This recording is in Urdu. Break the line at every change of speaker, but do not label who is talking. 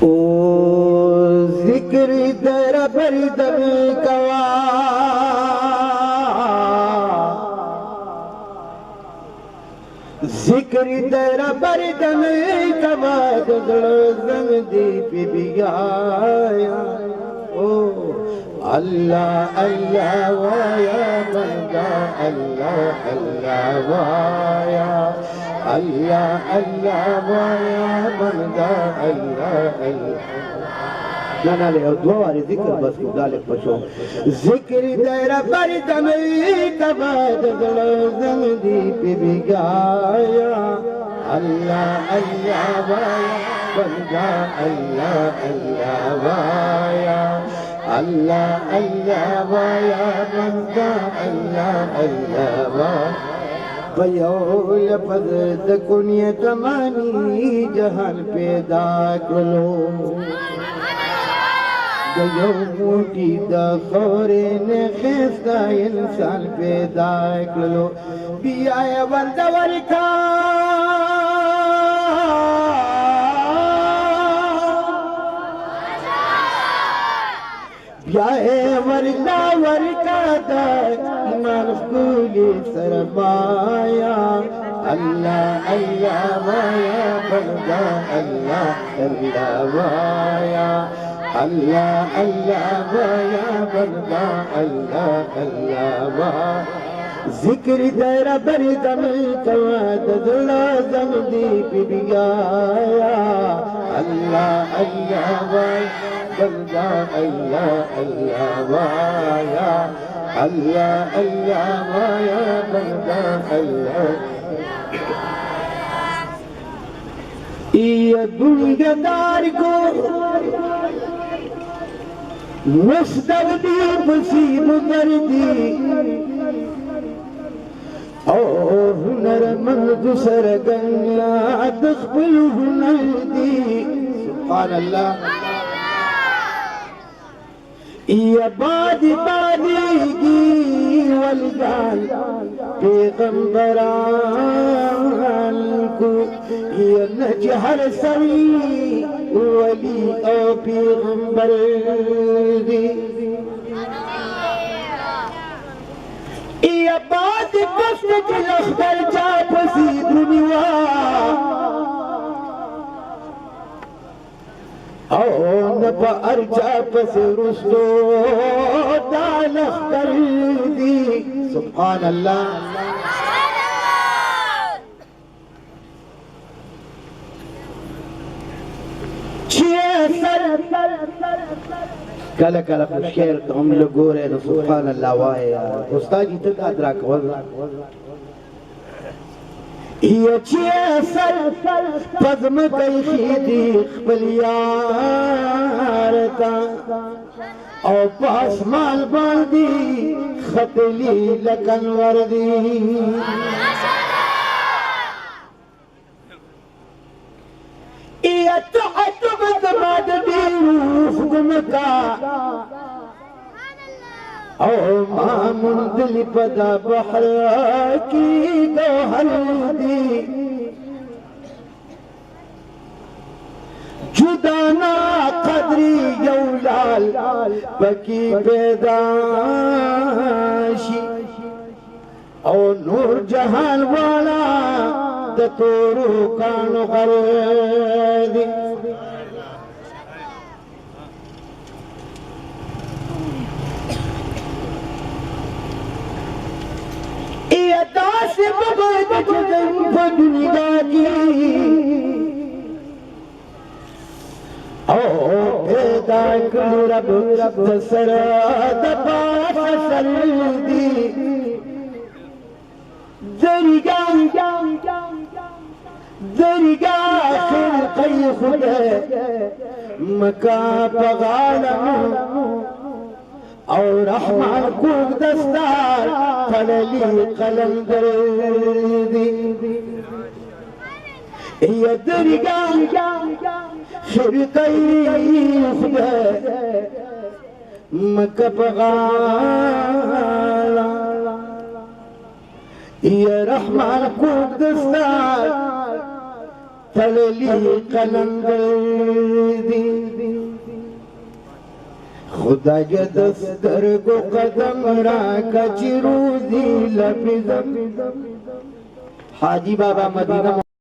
او ذکر در بردم کوا ذکر در بردم کوا دل زنگ دی پی بیایا او اللہ اللہ وایا بندہ اللہ اللہ وایا اللہ اللہ وایا بندہ اللہ اللہ نا لے دعا والی ذکر بس کو دالک پچھو ذکر دیر بردم کبا دل زنگ دی پی بیایا اللہ اللہ وایا بندہ اللہ اللہ وایا اللہ اللہ وایا بندہ اللہ اللہ وایا بیو لفظ دکنیت مانی جہان پیدا کرلو دیو موٹی دا خورین خیستا انسان پیدا کرلو بیایا ورد ورکا بیایا ورد ورکا دا ایمان خکولی سرمایا اللہ اللہ وایا بندہ اللہ اللہ وایا اللہ اللہ وایا بندہ اللہ اللہ وایا ذکر دیر بردم کواد دل زم دی پی بیایا اللہ اللہ وایا بندہ اللہ اللہ وایا اللہ اللہ وایا بندہ اللہ یہ دنیا دار کو مستقبی مصیب کردی او ہنر مند سرگنیا تخبل ہنر دی سبحان اللہ یہ بادی بادیگی والجال پیغمبران کو یہ نجہر سوی ولی او پیغمبر دی یہ بادی پست کی لخبر چاپسی دنیا او نبا ارجا پس رسلو دالخ کر دی سبحان اللہ کل کل خوش شیر ہم لگو رہے سبحان اللہ وائے استاد جی تک ادراک واللہ یہ چیسر پزم کئی دیخ بلیارتا او پاس مال باندی خطلی لکن وردی یہ تعتب زماد دیوخ گمکا او مامن دل پدا بحر کی گوہر دی جدانا قدری یولال بکی پیداشی او نور جہان والا دتورو کانو غردی سے بغیر جدن فدنیا کی او پیدا کر رب دسر دبا فسل دی درگاہ خلقی خدا مکا پغالم او رحمان کو دستار قللی قلم دردی یہ درگاہ خلقی خدا مکا پغالم یہ رحمان کو دستار قللی قلم دردی خدا دستر کو قدم را کچ روزی لفظم حاجی بابا مدینہ